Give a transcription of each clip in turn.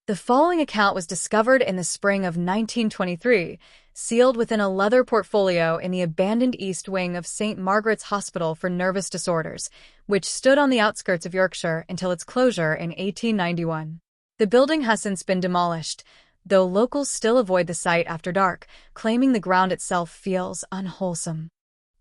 The following account was discovered in the spring of 1923, sealed within a leather portfolio in the abandoned east wing of St. Margaret's Hospital for Nervous Disorders, which stood on the outskirts of Yorkshire until its closure in 1891. The building has since been demolished, though locals still avoid the site after dark, claiming the ground itself feels unwholesome.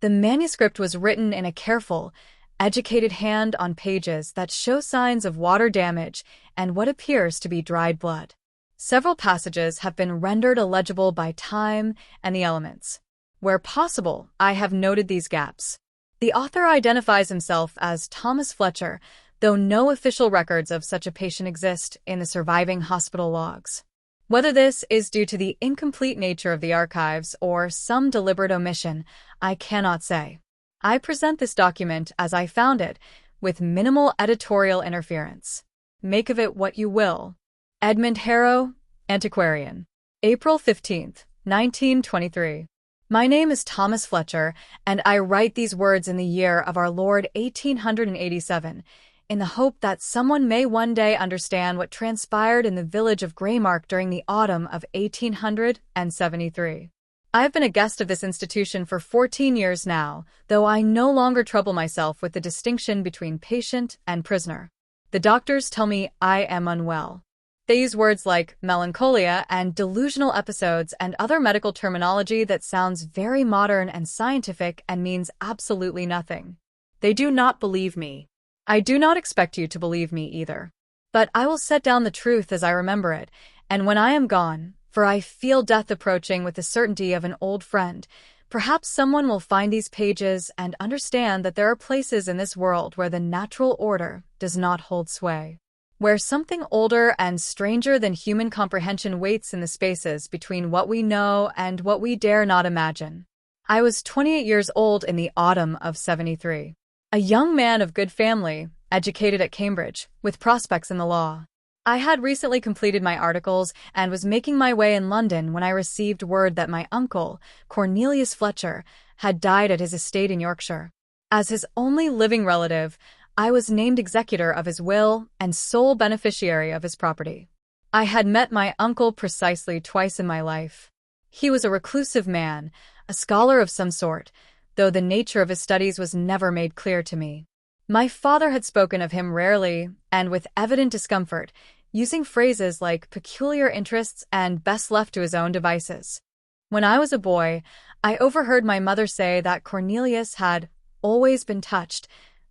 The manuscript was written in a careful, educated hand on pages that show signs of water damage and what appears to be dried blood. Several passages have been rendered illegible by time and the elements. Where possible, I have noted these gaps. The author identifies himself as Thomas Fletcher, though no official records of such a patient exist in the surviving hospital logs. Whether this is due to the incomplete nature of the archives or some deliberate omission, I cannot say. I present this document as I found it, with minimal editorial interference. Make of it what you will. Edmund Harrow, Antiquarian. April 15th, 1923. My name is Thomas Fletcher, and I write these words in the year of our Lord 1887, in the hope that someone may one day understand what transpired in the village of Greymark during the autumn of 1873. I have been a guest of this institution for 14 years now, though I no longer trouble myself with the distinction between patient and prisoner. The doctors tell me I am unwell. They use words like melancholia and delusional episodes and other medical terminology that sounds very modern and scientific and means absolutely nothing. They do not believe me. I do not expect you to believe me either. But I will set down the truth as I remember it, and when I am gone, for I feel death approaching with the certainty of an old friend, perhaps someone will find these pages and understand that there are places in this world where the natural order does not hold sway, where something older and stranger than human comprehension waits in the spaces between what we know and what we dare not imagine. I was 28 years old in the autumn of 73. A young man of good family, educated at Cambridge, with prospects in the law. I had recently completed my articles and was making my way in London when I received word that my uncle, Cornelius Fletcher, had died at his estate in Yorkshire. As his only living relative, I was named executor of his will and sole beneficiary of his property. I had met my uncle precisely twice in my life. He was a reclusive man, a scholar of some sort, though the nature of his studies was never made clear to me. My father had spoken of him rarely and with evident discomfort, using phrases like peculiar interests and best left to his own devices. When I was a boy, I overheard my mother say that Cornelius had always been touched,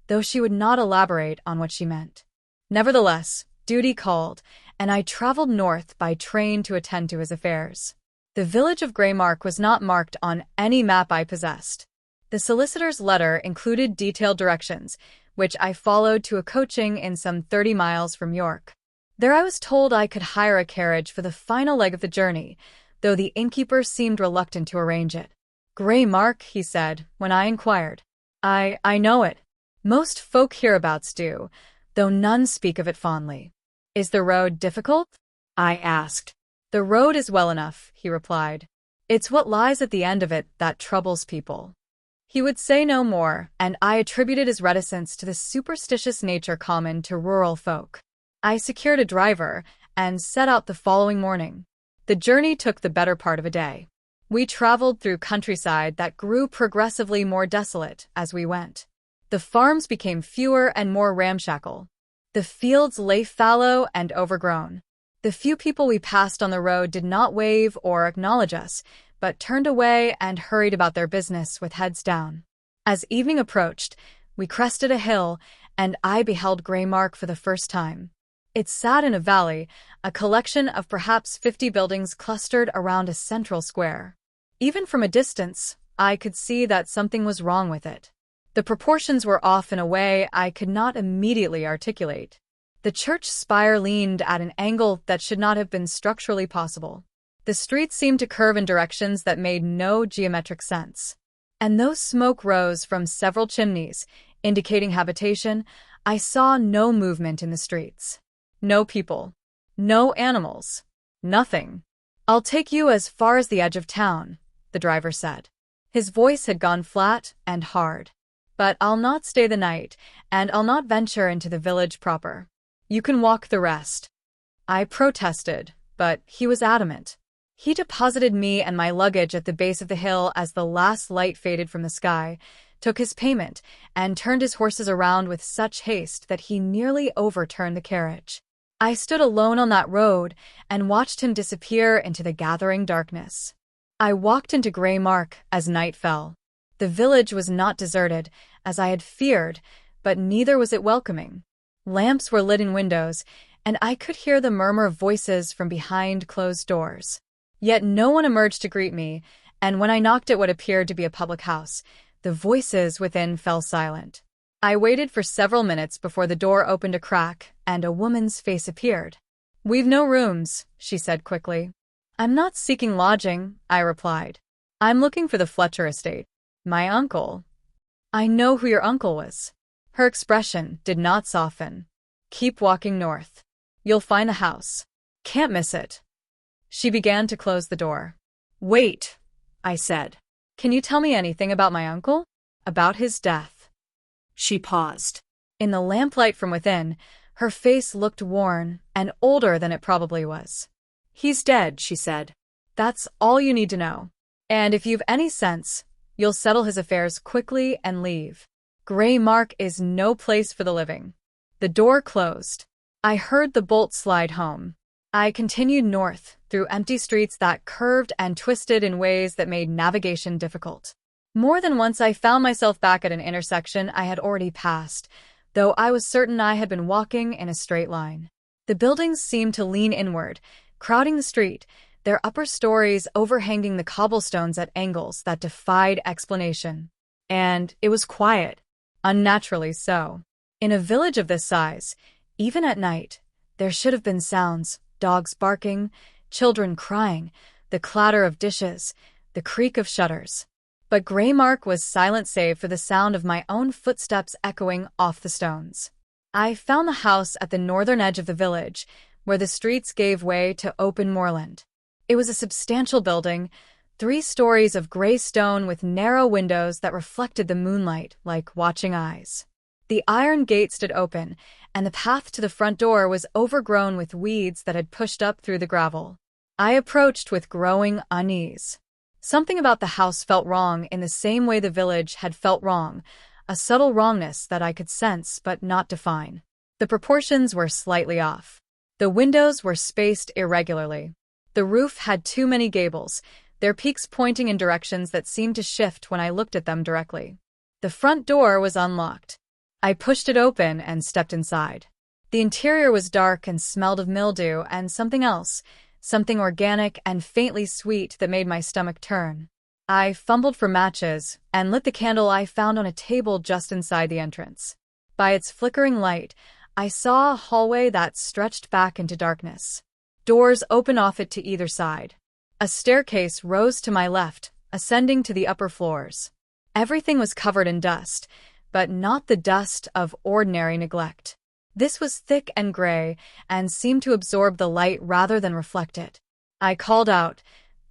though she would not elaborate on what she meant. Nevertheless, duty called, and I traveled north by train to attend to his affairs. The village of Greymark was not marked on any map I possessed. The solicitor's letter included detailed directions, which I followed to a coaching in some 30 miles from York. There I was told I could hire a carriage for the final leg of the journey, though the innkeeper seemed reluctant to arrange it. Greymark, he said, when I inquired. I know it. Most folk hereabouts do, though none speak of it fondly. Is the road difficult? I asked. The road is well enough, he replied. It's what lies at the end of it that troubles people. He would say no more, and I attributed his reticence to the superstitious nature common to rural folk. I secured a driver and set out the following morning. The journey took the better part of a day. We traveled through countryside that grew progressively more desolate as we went. The farms became fewer and more ramshackle. The fields lay fallow and overgrown. The few people we passed on the road did not wave or acknowledge us, but turned away and hurried about their business with heads down. As evening approached, we crested a hill, and I beheld Greymark for the first time. It sat in a valley, a collection of perhaps 50 buildings clustered around a central square. Even from a distance, I could see that something was wrong with it. The proportions were off in a way I could not immediately articulate. The church spire leaned at an angle that should not have been structurally possible. The streets seemed to curve in directions that made no geometric sense. And though smoke rose from several chimneys, indicating habitation, I saw no movement in the streets. No people. No animals. Nothing. I'll take you as far as the edge of town, the driver said. His voice had gone flat and hard. But I'll not stay the night, and I'll not venture into the village proper. You can walk the rest. I protested, but he was adamant. He deposited me and my luggage at the base of the hill as the last light faded from the sky, took his payment, and turned his horses around with such haste that he nearly overturned the carriage. I stood alone on that road and watched him disappear into the gathering darkness. I walked into Greymark as night fell. The village was not deserted, as I had feared, but neither was it welcoming. Lamps were lit in windows, and I could hear the murmur of voices from behind closed doors. Yet no one emerged to greet me, and when I knocked at what appeared to be a public house, the voices within fell silent. I waited for several minutes before the door opened a crack and a woman's face appeared. "We've no rooms," she said quickly. "I'm not seeking lodging," I replied. "I'm looking for the Fletcher estate. My uncle." "I know who your uncle was." Her expression did not soften. "Keep walking north. You'll find the house. Can't miss it." She began to close the door. "Wait," I said. "Can you tell me anything about my uncle? About his death?" She paused. In the lamplight from within, her face looked worn and older than it probably was. "He's dead," she said. "That's all you need to know. And if you've any sense, you'll settle his affairs quickly and leave. Greymark is no place for the living." The door closed. I heard the bolt slide home. I continued north, through empty streets that curved and twisted in ways that made navigation difficult. More than once I found myself back at an intersection I had already passed, though I was certain I had been walking in a straight line. The buildings seemed to lean inward, crowding the street, their upper stories overhanging the cobblestones at angles that defied explanation. And it was quiet, unnaturally so. In a village of this size, even at night, there should have been sounds: dogs barking, children crying, the clatter of dishes, the creak of shutters. But Greymark was silent save for the sound of my own footsteps echoing off the stones. I found the house at the northern edge of the village, where the streets gave way to open moorland. It was a substantial building, 3 stories of gray stone with narrow windows that reflected the moonlight like watching eyes. The iron gate stood open, and the path to the front door was overgrown with weeds that had pushed up through the gravel. I approached with growing unease. Something about the house felt wrong in the same way the village had felt wrong, a subtle wrongness that I could sense but not define. The proportions were slightly off. The windows were spaced irregularly. The roof had too many gables, their peaks pointing in directions that seemed to shift when I looked at them directly. The front door was unlocked. I pushed it open and stepped inside. The interior was dark and smelled of mildew and something else, something organic and faintly sweet that made my stomach turn. I fumbled for matches and lit the candle I found on a table just inside the entrance. By its flickering light, I saw a hallway that stretched back into darkness. Doors opened off it to either side. A staircase rose to my left, ascending to the upper floors. Everything was covered in dust, but not the dust of ordinary neglect. This was thick and gray and seemed to absorb the light rather than reflect it. I called out,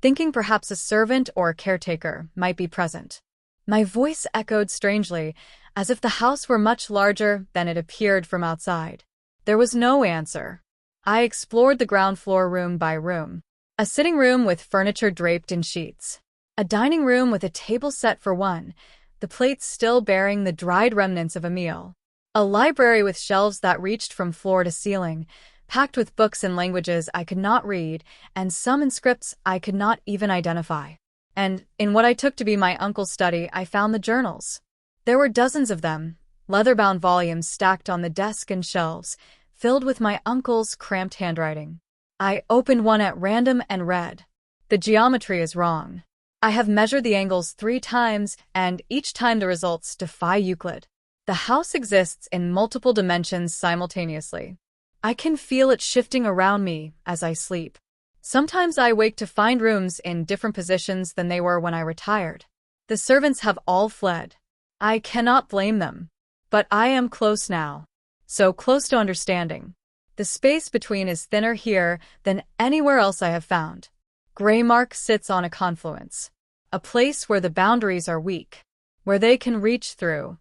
thinking perhaps a servant or a caretaker might be present. My voice echoed strangely, as if the house were much larger than it appeared from outside. There was no answer. I explored the ground floor room by room. A sitting room with furniture draped in sheets. A dining room with a table set for one, the plates still bearing the dried remnants of a meal. A library with shelves that reached from floor to ceiling, packed with books in languages I could not read, and some in scripts I could not even identify. And, in what I took to be my uncle's study, I found the journals. There were dozens of them, leather-bound volumes stacked on the desk and shelves, filled with my uncle's cramped handwriting. I opened one at random and read. "The geometry is wrong. I have measured the angles 3 times, and each time the results defy Euclid. The house exists in multiple dimensions simultaneously. I can feel it shifting around me as I sleep. Sometimes I wake to find rooms in different positions than they were when I retired. The servants have all fled. I cannot blame them. But I am close now. So close to understanding. The space between is thinner here than anywhere else I have found. Greymark sits on a confluence. A place where the boundaries are weak, where they can reach through."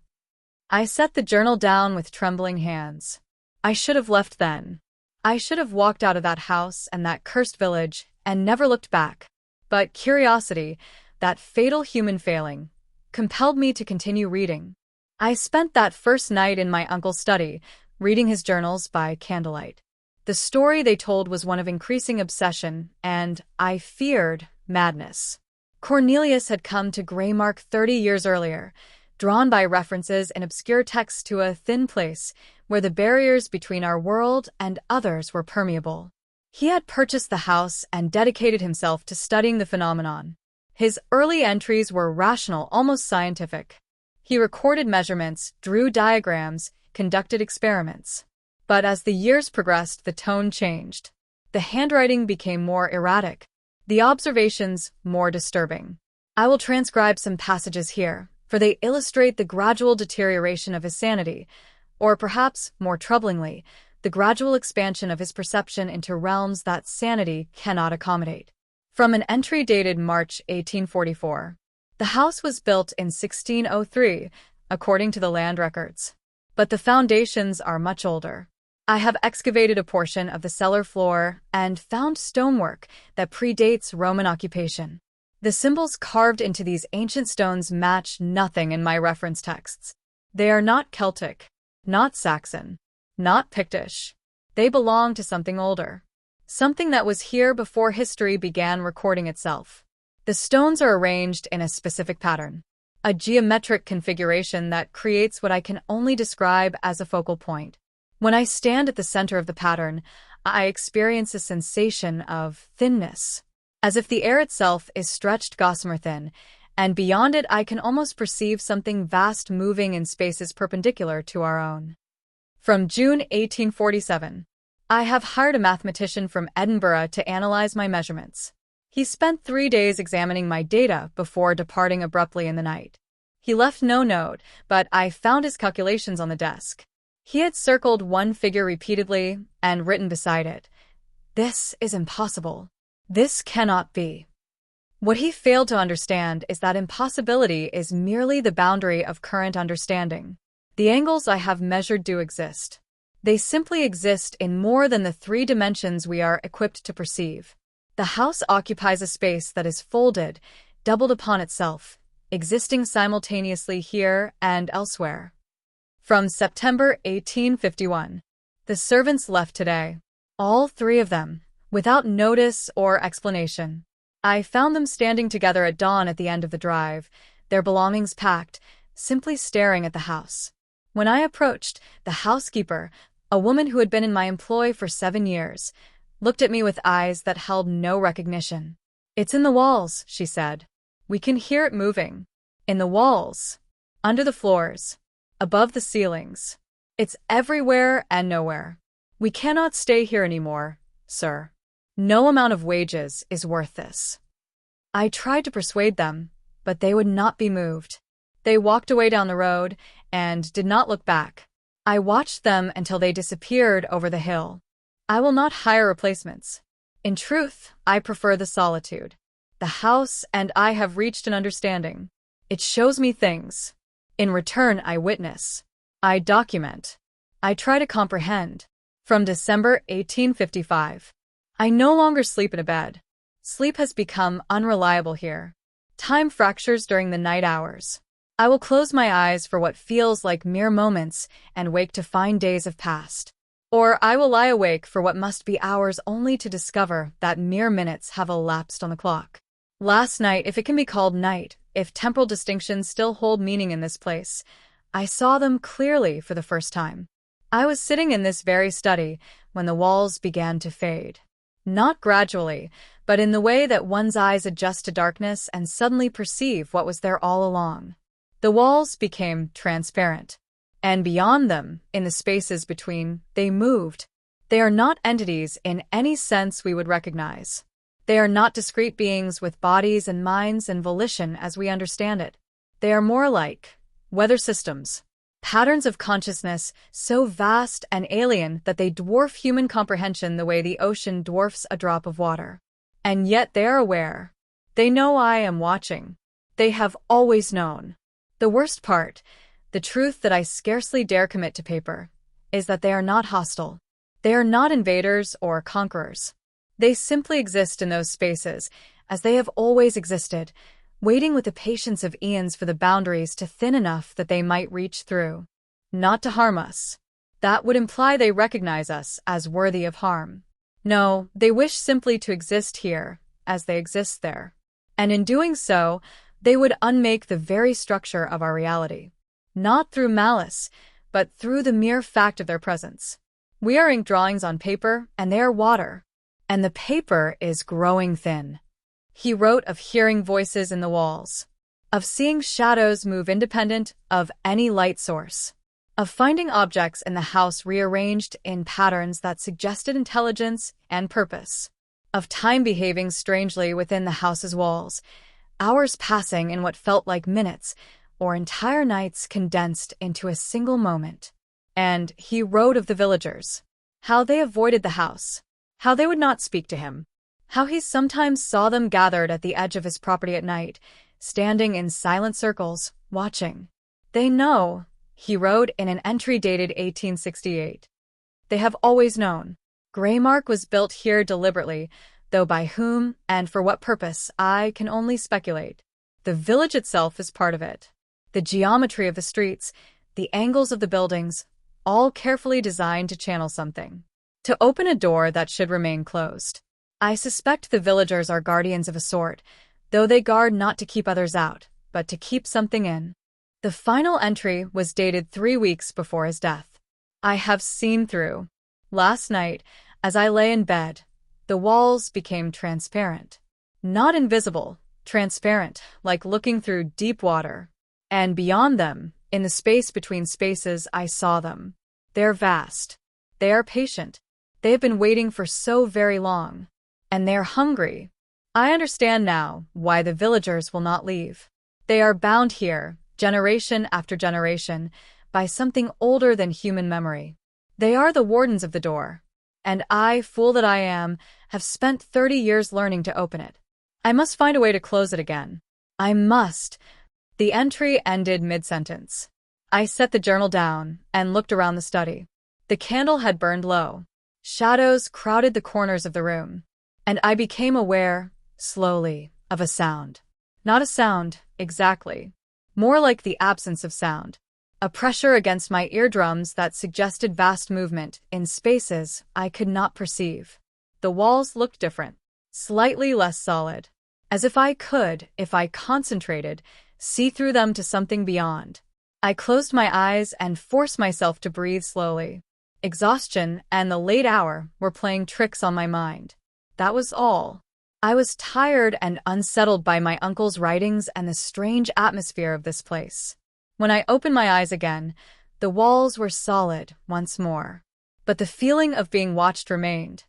I set the journal down with trembling hands. I should have left then. I should have walked out of that house and that cursed village and never looked back. But curiosity, that fatal human failing, compelled me to continue reading. I spent that first night in my uncle's study, reading his journals by candlelight. The story they told was one of increasing obsession, and, I feared, madness. Cornelius had come to Greymark 30 years earlier, drawn by references in obscure texts to a thin place where the barriers between our world and others were permeable. He had purchased the house and dedicated himself to studying the phenomenon. His early entries were rational, almost scientific. He recorded measurements, drew diagrams, conducted experiments. But as the years progressed, the tone changed. The handwriting became more erratic, the observations more disturbing. I will transcribe some passages here, for they illustrate the gradual deterioration of his sanity, or perhaps, more troublingly, the gradual expansion of his perception into realms that sanity cannot accommodate. From an entry dated March 1844. The house was built in 1603, according to the land records. But the foundations are much older. I have excavated a portion of the cellar floor and found stonework that predates Roman occupation. The symbols carved into these ancient stones match nothing in my reference texts. They are not Celtic, not Saxon, not Pictish. They belong to something older. Something that was here before history began recording itself. The stones are arranged in a specific pattern, a geometric configuration that creates what I can only describe as a focal point. When I stand at the center of the pattern, I experience a sensation of thinness, as if the air itself is stretched gossamer thin, and beyond it I can almost perceive something vast moving in spaces perpendicular to our own. From June 1847. I have hired a mathematician from Edinburgh to analyze my measurements. He spent 3 days examining my data before departing abruptly in the night. He left no note, but I found his calculations on the desk. He had circled one figure repeatedly and written beside it, "This is impossible. This cannot be." What he failed to understand is that impossibility is merely the boundary of current understanding. The angles I have measured do exist. They simply exist in more than the 3 dimensions we are equipped to perceive. The house occupies a space that is folded, doubled upon itself, existing simultaneously here and elsewhere. From September 1851. The servants left today. All 3 of them, without notice or explanation. I found them standing together at dawn at the end of the drive, their belongings packed, simply staring at the house. When I approached, the housekeeper, a woman who had been in my employ for 7 years, looked at me with eyes that held no recognition. "It's in the walls," she said. "We can hear it moving. In the walls. Under the floors. Above the ceilings. It's everywhere and nowhere. We cannot stay here anymore, sir. No amount of wages is worth this." I tried to persuade them, but they would not be moved. They walked away down the road and did not look back. I watched them until they disappeared over the hill. I will not hire replacements. In truth, I prefer the solitude. The house and I have reached an understanding. It shows me things. In return, I witness. I document. I try to comprehend. From December 1855. I no longer sleep in a bed. Sleep has become unreliable here. Time fractures during the night hours. I will close my eyes for what feels like mere moments and wake to find days have passed. Or I will lie awake for what must be hours only to discover that mere minutes have elapsed on the clock. Last night, if it can be called night, if temporal distinctions still hold meaning in this place, I saw them clearly for the first time. I was sitting in this very study when the walls began to fade. Not gradually, but in the way that one's eyes adjust to darkness and suddenly perceive what was there all along. The walls became transparent, and beyond them, in the spaces between, they moved. They are not entities in any sense we would recognize. They are not discrete beings with bodies and minds and volition as we understand it. They are more like weather systems, patterns of consciousness so vast and alien that they dwarf human comprehension the way the ocean dwarfs a drop of water. And yet they are aware. They know I am watching. They have always known. The worst part, the truth that I scarcely dare commit to paper, is that they are not hostile. They are not invaders or conquerors. They simply exist in those spaces, as they have always existed, waiting with the patience of eons for the boundaries to thin enough that they might reach through. Not to harm us. That would imply they recognize us as worthy of harm. No, they wish simply to exist here, as they exist there. And in doing so, they would unmake the very structure of our reality. Not through malice, but through the mere fact of their presence. We are ink drawings on paper, and they are water. And the paper is growing thin. He wrote of hearing voices in the walls, of seeing shadows move independent of any light source, of finding objects in the house rearranged in patterns that suggested intelligence and purpose, of time behaving strangely within the house's walls, hours passing in what felt like minutes, or entire nights condensed into a single moment. And he wrote of the villagers, how they avoided the house, how they would not speak to him, how he sometimes saw them gathered at the edge of his property at night, standing in silent circles, watching. They know, he wrote in an entry dated 1868. They have always known. Greymark was built here deliberately, though by whom and for what purpose I can only speculate. The village itself is part of it. The geometry of the streets, the angles of the buildings, all carefully designed to channel something. To open a door that should remain closed. I suspect the villagers are guardians of a sort, though they guard not to keep others out, but to keep something in. The final entry was dated 3 weeks before his death. I have seen through. Last night, as I lay in bed, the walls became transparent. Not invisible, transparent, like looking through deep water. And beyond them, in the space between spaces, I saw them. They're vast. They are patient. They have been waiting for so very long. And they're hungry. I understand now why the villagers will not leave. They are bound here, generation after generation, by something older than human memory. They are the wardens of the door. And I, fool that I am, have spent 30 years learning to open it. I must find a way to close it again. I must. The entry ended mid-sentence. I set the journal down and looked around the study. The candle had burned low. Shadows crowded the corners of the room. And I became aware, slowly, of a sound. Not a sound, exactly. More like the absence of sound. A pressure against my eardrums that suggested vast movement in spaces I could not perceive. The walls looked different, slightly less solid. As if I could, if I concentrated, see through them to something beyond. I closed my eyes and forced myself to breathe slowly. Exhaustion and the late hour were playing tricks on my mind. That was all. I was tired and unsettled by my uncle's writings and the strange atmosphere of this place. When I opened my eyes again, the walls were solid once more. But the feeling of being watched remained.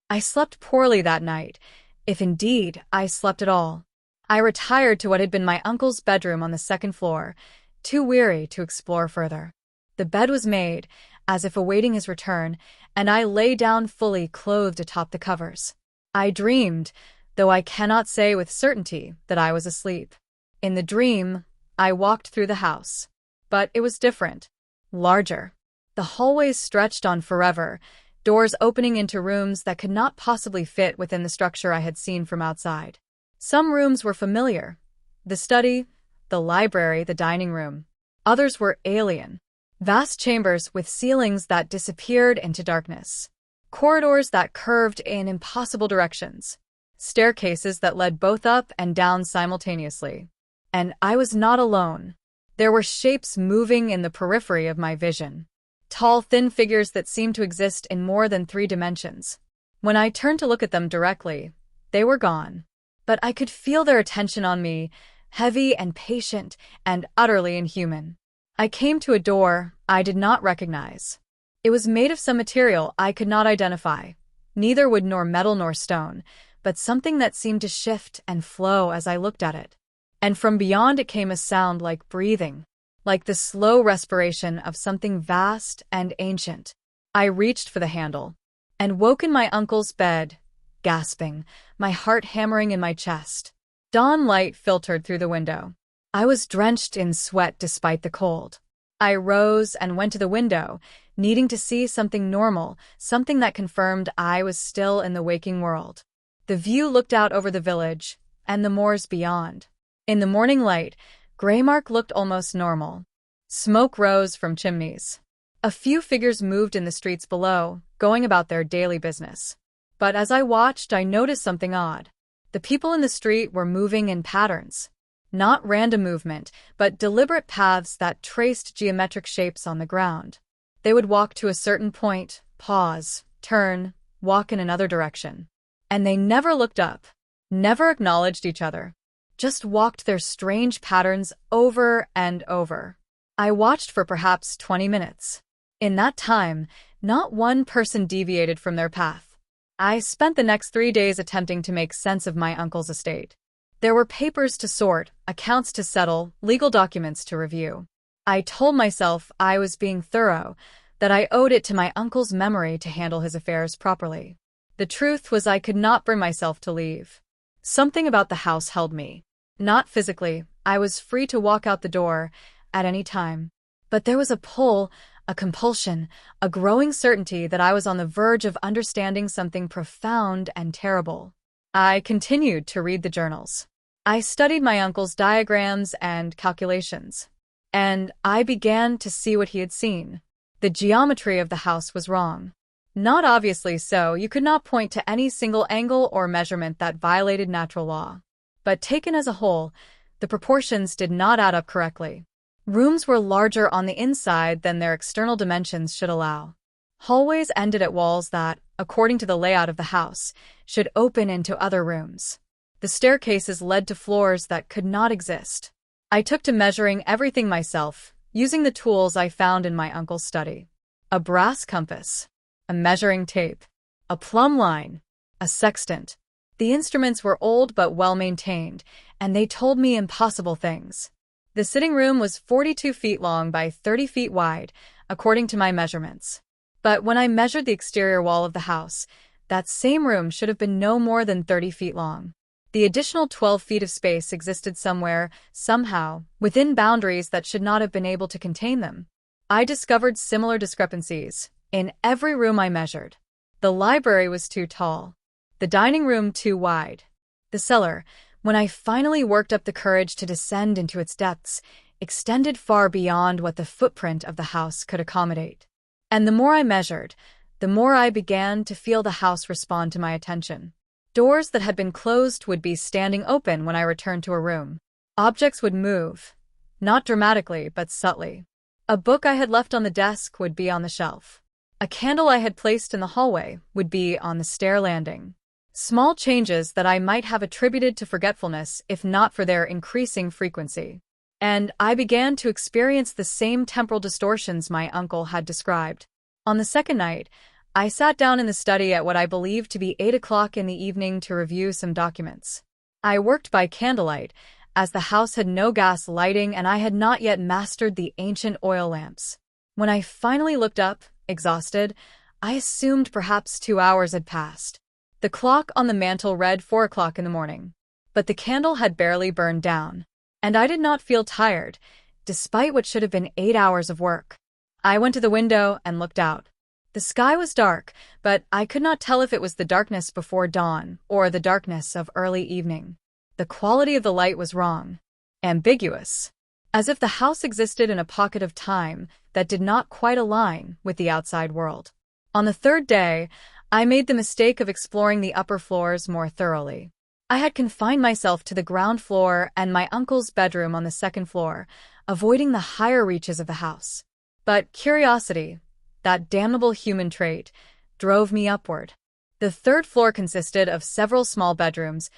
I slept poorly that night, if indeed I slept at all. I retired to what had been my uncle's bedroom on the second floor, too weary to explore further. The bed was made, as if awaiting his return, and I lay down fully clothed atop the covers. I dreamed, though I cannot say with certainty that I was asleep. In the dream, I walked through the house. But it was different. Larger. The hallways stretched on forever, doors opening into rooms that could not possibly fit within the structure I had seen from outside. Some rooms were familiar. The study, the library, the dining room. Others were alien. Vast chambers with ceilings that disappeared into darkness. Corridors that curved in impossible directions. Staircases that led both up and down simultaneously. And I was not alone. There were shapes moving in the periphery of my vision. Tall, thin figures that seemed to exist in more than 3 dimensions. When I turned to look at them directly, they were gone. But I could feel their attention on me, heavy and patient and utterly inhuman. I came to a door I did not recognize. It was made of some material I could not identify, neither wood nor metal nor stone, but something that seemed to shift and flow as I looked at it. And from beyond it came a sound like breathing, like the slow respiration of something vast and ancient. I reached for the handle, and woke in my uncle's bed, gasping, my heart hammering in my chest. Dawn light filtered through the window. I was drenched in sweat despite the cold. I rose and went to the window, needing to see something normal, something that confirmed I was still in the waking world. The view looked out over the village, and the moors beyond. In the morning light, Greymark looked almost normal. Smoke rose from chimneys. A few figures moved in the streets below, going about their daily business. But as I watched, I noticed something odd. The people in the street were moving in patterns. Not random movement, but deliberate paths that traced geometric shapes on the ground. They would walk to a certain point, pause, turn, walk in another direction. And they never looked up, never acknowledged each other, just walked their strange patterns over and over. I watched for perhaps 20 minutes. In that time, not one person deviated from their path. I spent the next 3 days attempting to make sense of my uncle's estate. There were papers to sort, accounts to settle, legal documents to review. I told myself I was being thorough, that I owed it to my uncle's memory to handle his affairs properly. The truth was I could not bring myself to leave. Something about the house held me. Not physically, I was free to walk out the door at any time. But there was a pull, a compulsion, a growing certainty that I was on the verge of understanding something profound and terrible. I continued to read the journals. I studied my uncle's diagrams and calculations. And I began to see what he had seen. The geometry of the house was wrong. Not obviously so, you could not point to any single angle or measurement that violated natural law. But taken as a whole, the proportions did not add up correctly. Rooms were larger on the inside than their external dimensions should allow. Hallways ended at walls that, according to the layout of the house, should open into other rooms. The staircases led to floors that could not exist. I took to measuring everything myself, using the tools I found in my uncle's study. A brass compass, a measuring tape, a plumb line, a sextant. The instruments were old but well-maintained, and they told me impossible things. The sitting room was 42 feet long by 30 feet wide, according to my measurements. But when I measured the exterior wall of the house, that same room should have been no more than 30 feet long. The additional 12 feet of space existed somewhere, somehow, within boundaries that should not have been able to contain them. I discovered similar discrepancies in every room I measured. The library was too tall. The dining room too wide. The cellar, when I finally worked up the courage to descend into its depths, extended far beyond what the footprint of the house could accommodate. And the more I measured, the more I began to feel the house respond to my attention. Doors that had been closed would be standing open when I returned to a room. Objects would move, not dramatically, but subtly. A book I had left on the desk would be on the shelf. A candle I had placed in the hallway would be on the stair landing. Small changes that I might have attributed to forgetfulness if not for their increasing frequency. And I began to experience the same temporal distortions my uncle had described. On the second night, I sat down in the study at what I believed to be 8 o'clock in the evening to review some documents. I worked by candlelight, as the house had no gas lighting and I had not yet mastered the ancient oil lamps. When I finally looked up, exhausted, I assumed perhaps 2 hours had passed. The clock on the mantel read 4 o'clock in the morning. But the candle had barely burned down. And I did not feel tired, despite what should have been 8 hours of work. I went to the window and looked out. The sky was dark, but I could not tell if it was the darkness before dawn or the darkness of early evening. The quality of the light was wrong, ambiguous, as if the house existed in a pocket of time that did not quite align with the outside world. On the third day, I made the mistake of exploring the upper floors more thoroughly. I had confined myself to the ground floor and my uncle's bedroom on the second floor, avoiding the higher reaches of the house. But curiosity, that damnable human trait, drove me upward. The third floor consisted of several small bedrooms,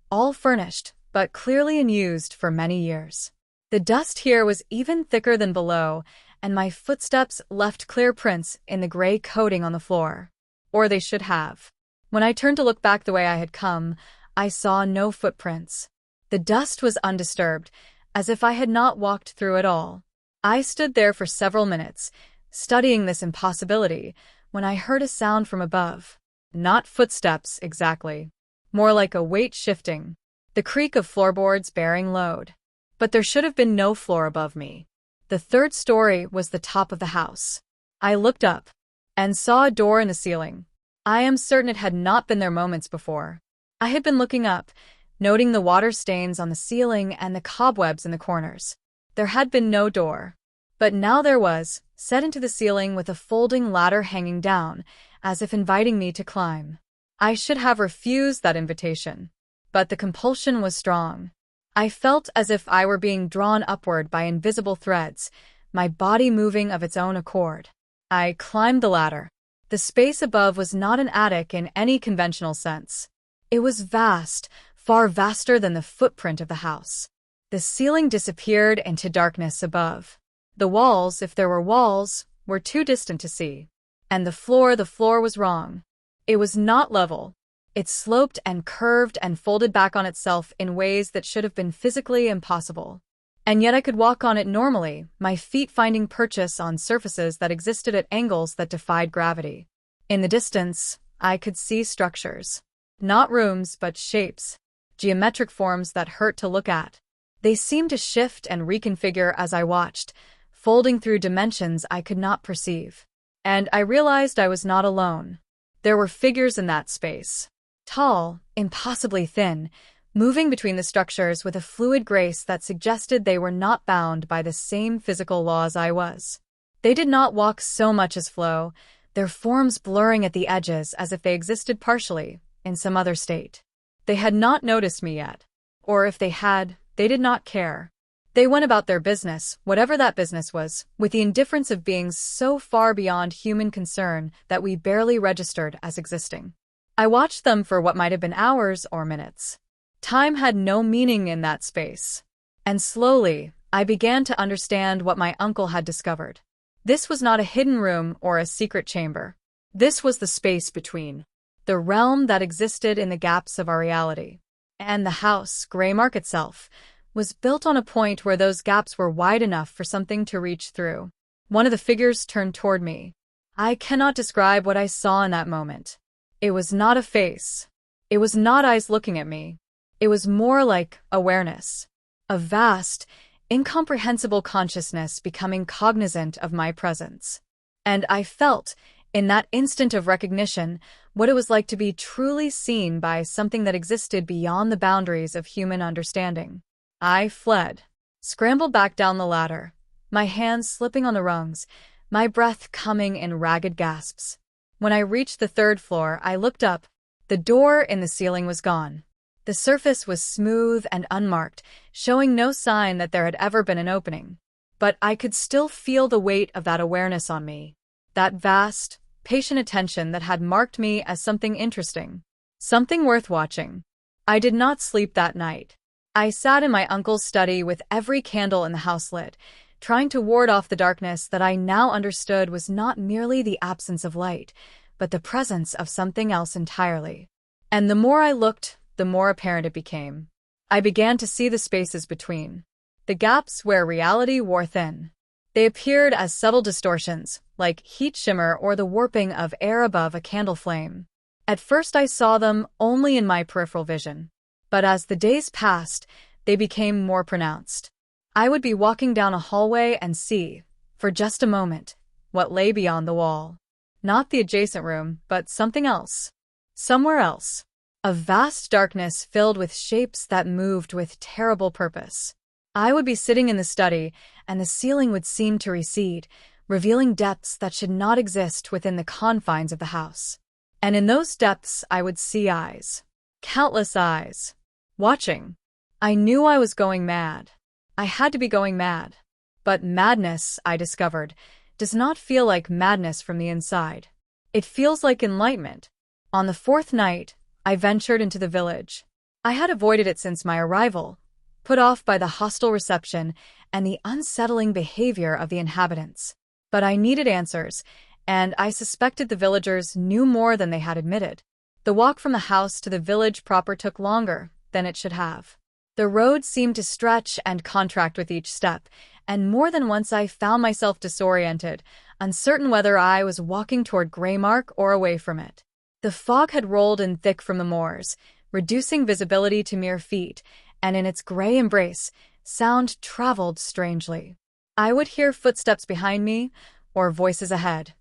all furnished, but clearly unused for many years. The dust here was even thicker than below, and my footsteps left clear prints in the gray coating on the floor. Or they should have. When I turned to look back the way I had come, I saw no footprints. The dust was undisturbed, as if I had not walked through it all. I stood there for several minutes, studying this impossibility, when I heard a sound from above. Not footsteps, exactly. More like a weight shifting. The creak of floorboards bearing load. But there should have been no floor above me. The third story was the top of the house. I looked up and saw a door in the ceiling. I am certain it had not been there moments before. I had been looking up, noting the water stains on the ceiling and the cobwebs in the corners. There had been no door. But now there was, set into the ceiling with a folding ladder hanging down, as if inviting me to climb. I should have refused that invitation. But the compulsion was strong. I felt as if I were being drawn upward by invisible threads, my body moving of its own accord. I climbed the ladder. The space above was not an attic in any conventional sense. It was vast, far vaster than the footprint of the house. The ceiling disappeared into darkness above. The walls, if there were walls, were too distant to see. And the floor was wrong. It was not level. It sloped and curved and folded back on itself in ways that should have been physically impossible. And yet I could walk on it normally, my feet finding purchase on surfaces that existed at angles that defied gravity. In the distance, I could see structures. Not rooms, but shapes. Geometric forms that hurt to look at. They seemed to shift and reconfigure as I watched, folding through dimensions I could not perceive. And I realized I was not alone. There were figures in that space. Tall, impossibly thin, moving between the structures with a fluid grace that suggested they were not bound by the same physical laws I was. They did not walk so much as flow, their forms blurring at the edges as if they existed partially, in some other state. They had not noticed me yet. Or if they had, they did not care. They went about their business, whatever that business was, with the indifference of beings so far beyond human concern that we barely registered as existing. I watched them for what might have been hours or minutes. Time had no meaning in that space. And slowly, I began to understand what my uncle had discovered. This was not a hidden room or a secret chamber. This was the space between. The realm that existed in the gaps of our reality. And the house, Greymark itself, was built on a point where those gaps were wide enough for something to reach through. One of the figures turned toward me. I cannot describe what I saw in that moment. It was not a face. It was not eyes looking at me. It was more like awareness. A vast, incomprehensible consciousness becoming cognizant of my presence. And I felt, in that instant of recognition, what it was like to be truly seen by something that existed beyond the boundaries of human understanding. I fled, scrambled back down the ladder, my hands slipping on the rungs, my breath coming in ragged gasps. When I reached the third floor, I looked up. The door in the ceiling was gone. The surface was smooth and unmarked, showing no sign that there had ever been an opening. But I could still feel the weight of that awareness on me. That vast, patient attention that had marked me as something interesting. Something worth watching. I did not sleep that night. I sat in my uncle's study with every candle in the house lit, trying to ward off the darkness that I now understood was not merely the absence of light, but the presence of something else entirely. And the more I looked, the more apparent it became. I began to see the spaces between. The gaps where reality wore thin. They appeared as subtle distortions, like heat shimmer or the warping of air above a candle flame. At first I saw them only in my peripheral vision. But as the days passed, they became more pronounced. I would be walking down a hallway and see, for just a moment, what lay beyond the wall. Not the adjacent room, but something else. Somewhere else. A vast darkness filled with shapes that moved with terrible purpose. I would be sitting in the study, and the ceiling would seem to recede, revealing depths that should not exist within the confines of the house. And in those depths I would see eyes. Countless eyes. Watching. I knew I was going mad. I had to be going mad. But madness, I discovered, does not feel like madness from the inside. It feels like enlightenment. On the fourth night, I ventured into the village. I had avoided it since my arrival, put off by the hostile reception and the unsettling behavior of the inhabitants. But I needed answers, and I suspected the villagers knew more than they had admitted. The walk from the house to the village proper took longer than it should have. The road seemed to stretch and contract with each step, and more than once I found myself disoriented, uncertain whether I was walking toward Greymark or away from it. The fog had rolled in thick from the moors, reducing visibility to mere feet, and in its gray embrace, sound traveled strangely. I would hear footsteps behind me, or voices ahead,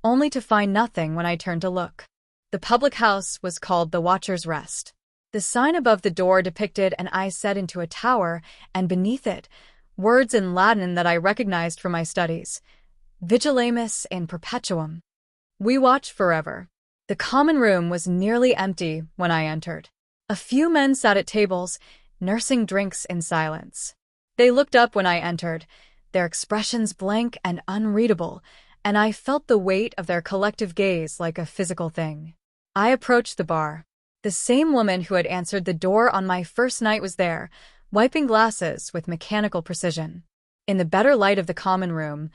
only to find nothing when I turned to look. The public house was called the Watcher's Rest. The sign above the door depicted an eye set into a tower, and beneath it, words in Latin that I recognized from my studies. Vigilamus in perpetuum. We watch forever. The common room was nearly empty when I entered. A few men sat at tables, nursing drinks in silence. They looked up when I entered, their expressions blank and unreadable, and I felt the weight of their collective gaze like a physical thing. I approached the bar. The same woman who had answered the door on my first night was there, wiping glasses with mechanical precision. In the better light of the common room,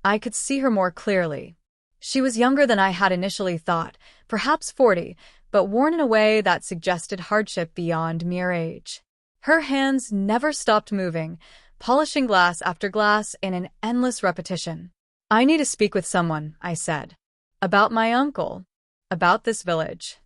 I could see her more clearly. She was younger than I had initially thought, perhaps 40, but worn in a way that suggested hardship beyond mere age. Her hands never stopped moving, polishing glass after glass in an endless repetition. "I need to speak with someone," I said. "About my uncle. About this village."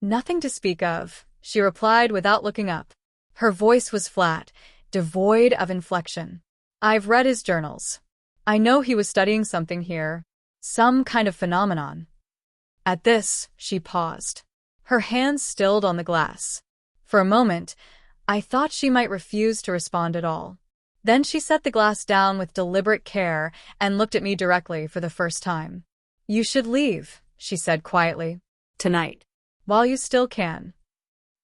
"Nothing to speak of," she replied without looking up. Her voice was flat, devoid of inflection. "I've read his journals. I know he was studying something here, some kind of phenomenon." At this, she paused. Her hands stilled on the glass. For a moment, I thought she might refuse to respond at all. Then she set the glass down with deliberate care and looked at me directly for the first time. "You should leave," she said quietly. "Tonight. While you still can."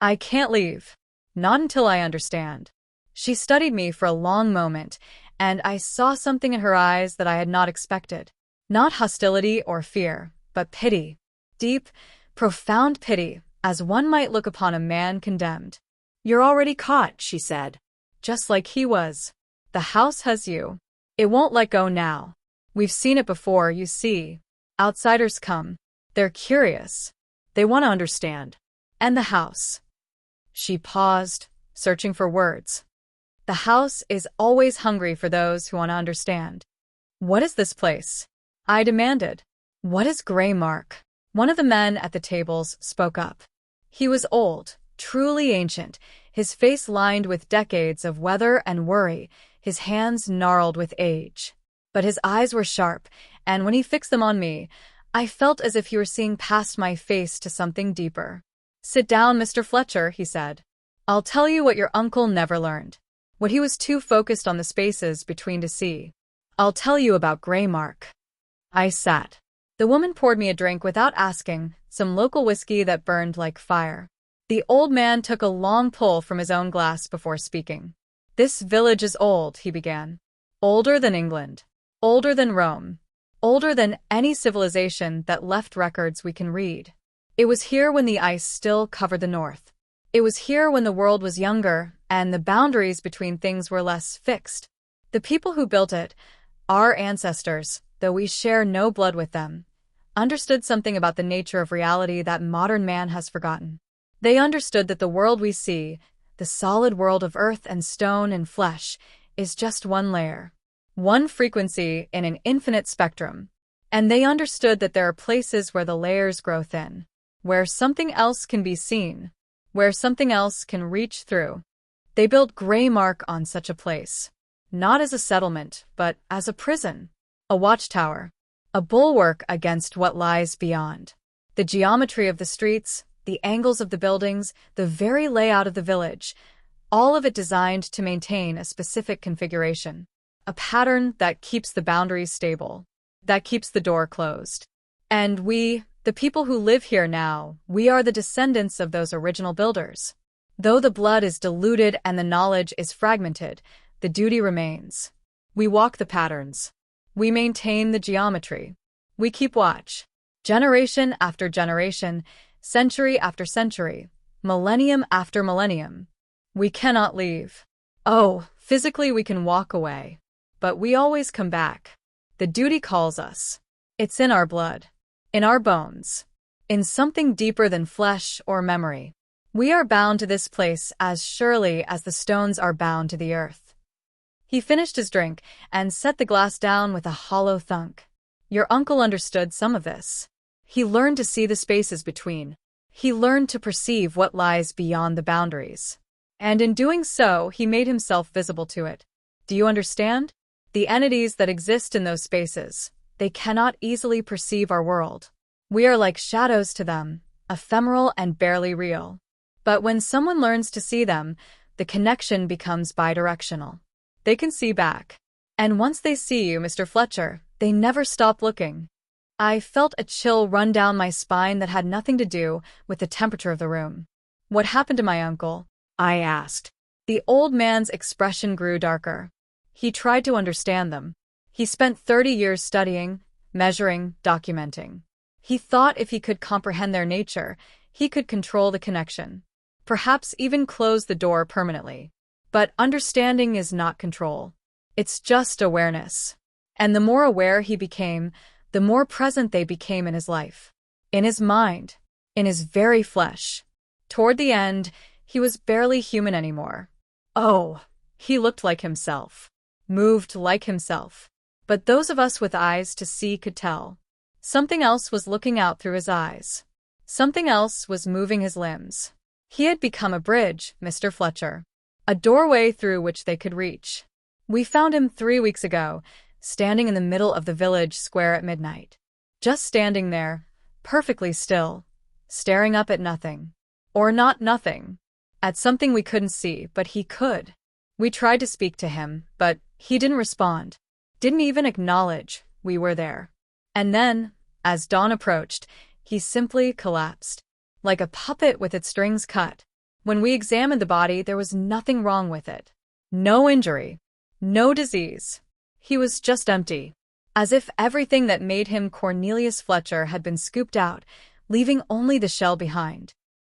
"I can't leave. Not until I understand." She studied me for a long moment, and I saw something in her eyes that I had not expected. Not hostility or fear, but pity. Deep, profound pity, as one might look upon a man condemned. "You're already caught," she said. "Just like he was. The house has you. It won't let go now. We've seen it before, you see. Outsiders come. They're curious. They want to understand. And the house." She paused, searching for words. "The house is always hungry for those who want to understand." "What is this place?" I demanded. "What is Greymark?" One of the men at the tables spoke up. He was old, truly ancient, his face lined with decades of weather and worry, his hands gnarled with age. But his eyes were sharp, and when he fixed them on me, I felt as if he were seeing past my face to something deeper. "Sit down, Mr. Fletcher," he said. "I'll tell you what your uncle never learned, what he was too focused on the spaces between to see. I'll tell you about Greymark." I sat. The woman poured me a drink without asking, some local whiskey that burned like fire. The old man took a long pull from his own glass before speaking. "This village is old," he began. "Older than England. Older than Rome. Older than any civilization that left records we can read. It was here when the ice still covered the north. It was here when the world was younger and the boundaries between things were less fixed. The people who built it, our ancestors, though we share no blood with them, understood something about the nature of reality that modern man has forgotten. They understood that the world we see, the solid world of earth and stone and flesh, is just one layer, one frequency in an infinite spectrum. And they understood that there are places where the layers grow thin, where something else can be seen, where something else can reach through. They built Greymark on such a place, not as a settlement, but as a prison, a watchtower, a bulwark against what lies beyond. The geometry of the streets, the angles of the buildings, the very layout of the village, all of it designed to maintain a specific configuration, a pattern that keeps the boundaries stable, that keeps the door closed. And we, the people who live here now, we are the descendants of those original builders. Though the blood is diluted and the knowledge is fragmented, the duty remains. We walk the patterns. We maintain the geometry. We keep watch. Generation after generation, century after century, millennium after millennium. We cannot leave. Oh, physically we can walk away, but we always come back. The duty calls us. It's in our blood, in our bones, in something deeper than flesh or memory. We are bound to this place as surely as the stones are bound to the earth. He finished his drink and set the glass down with a hollow thunk. Your uncle understood some of this. He learned to see the spaces between. He learned to perceive what lies beyond the boundaries. And in doing so, he made himself visible to it. Do you understand? The entities that exist in those spaces, They cannot easily perceive our world. We are like shadows to them, ephemeral and barely real. But when someone learns to see them, the connection becomes bidirectional. They can see back. And once they see you, Mr. Fletcher, they never stop looking. I felt a chill run down my spine that had nothing to do with the temperature of the room. "What happened to my uncle?" I asked. The old man's expression grew darker. He tried to understand them. He spent 30 years studying, measuring, documenting. He thought if he could comprehend their nature, he could control the connection. Perhaps even close the door permanently. But understanding is not control. It's just awareness. And the more aware he became, the more present they became in his life. In his mind. In his very flesh. Toward the end, he was barely human anymore. Oh, he looked like himself. Moved like himself. But those of us with eyes to see could tell. Something else was looking out through his eyes. Something else was moving his limbs. He had become a bridge, Mr. Fletcher. A doorway through which they could reach. We found him 3 weeks ago, standing in the middle of the village square at midnight. Just standing there, perfectly still, staring up at nothing. Or not nothing. At something we couldn't see, but he could. We tried to speak to him, but he didn't respond. Didn't even acknowledge we were there. And then, as dawn approached, he simply collapsed. Like a puppet with its strings cut. When we examined the body, there was nothing wrong with it. No injury. No disease. He was just empty. As if everything that made him Cornelius Fletcher had been scooped out, leaving only the shell behind.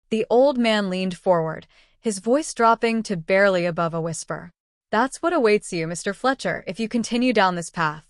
The old man leaned forward, his voice dropping to barely above a whisper. "That's what awaits you, Mr. Fletcher, if you continue down this path.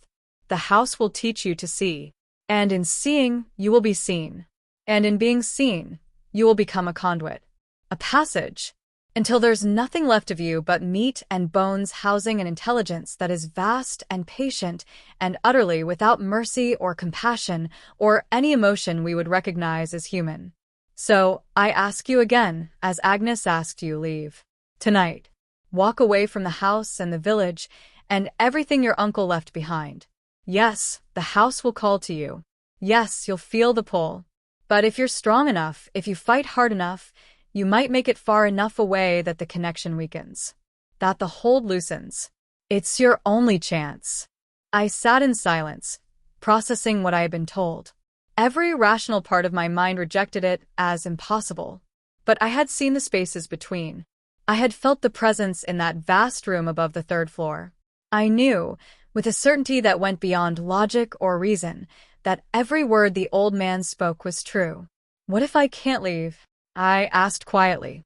The house will teach you to see. And in seeing, you will be seen. And in being seen, you will become a conduit. A passage. Until there's nothing left of you but meat and bones housing an intelligence that is vast and patient and utterly without mercy or compassion or any emotion we would recognize as human. So, I ask you again, as Agnes asked you, leave. Tonight. Walk away from the house and the village and everything your uncle left behind. Yes, the house will call to you. Yes, you'll feel the pull. But if you're strong enough, if you fight hard enough, you might make it far enough away that the connection weakens. That the hold loosens. It's your only chance." I sat in silence, processing what I had been told. Every rational part of my mind rejected it as impossible. But I had seen the spaces between. I had felt the presence in that vast room above the 3rd floor. I knew, with a certainty that went beyond logic or reason, that every word the old man spoke was true. "What if I can't leave?" I asked quietly.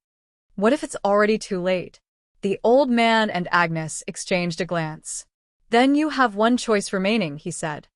"What if it's already too late?" The old man and Agnes exchanged a glance. "Then you have one choice remaining," he said.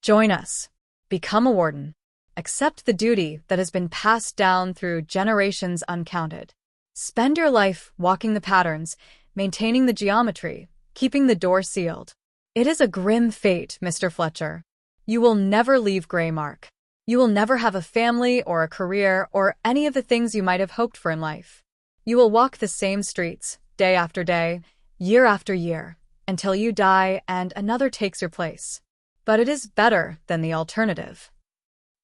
"Join us. Become a warden. Accept the duty that has been passed down through generations uncounted. Spend your life walking the patterns, maintaining the geometry, keeping the door sealed. It is a grim fate, Mr. Fletcher. You will never leave Greymark. You will never have a family or a career or any of the things you might have hoped for in life. You will walk the same streets, day after day, year after year, until you die and another takes your place. But it is better than the alternative.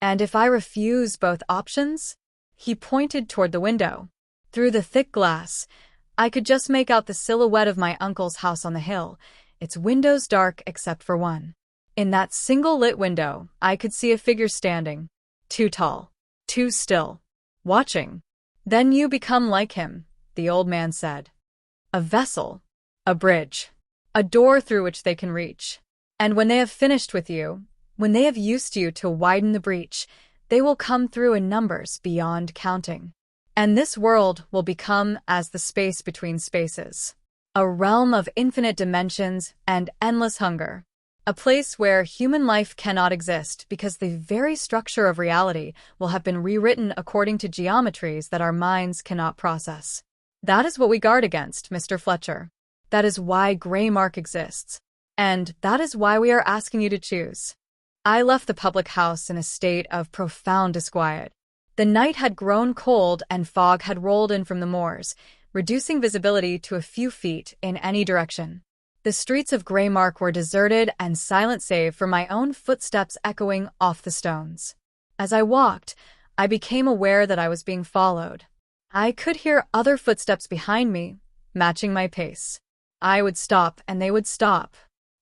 And if I refuse both options?" He pointed toward the window. Through the thick glass, I could just make out the silhouette of my uncle's house on the hill, its windows dark except for one. In that single lit window, I could see a figure standing, too tall, too still, watching. "Then you become like him," the old man said. "A vessel, a bridge, a door through which they can reach. And when they have finished with you, when they have used you to widen the breach, they will come through in numbers beyond counting. And this world will become as the space between spaces, a realm of infinite dimensions and endless hunger. A place where human life cannot exist because the very structure of reality will have been rewritten according to geometries that our minds cannot process. That is what we guard against, Mr. Fletcher. That is why Greymark exists. And that is why we are asking you to choose." I left the public house in a state of profound disquiet. The night had grown cold and fog had rolled in from the moors, reducing visibility to a few feet in any direction. The streets of Greymark were deserted and silent save for my own footsteps echoing off the stones. As I walked, I became aware that I was being followed. I could hear other footsteps behind me, matching my pace. I would stop and they would stop.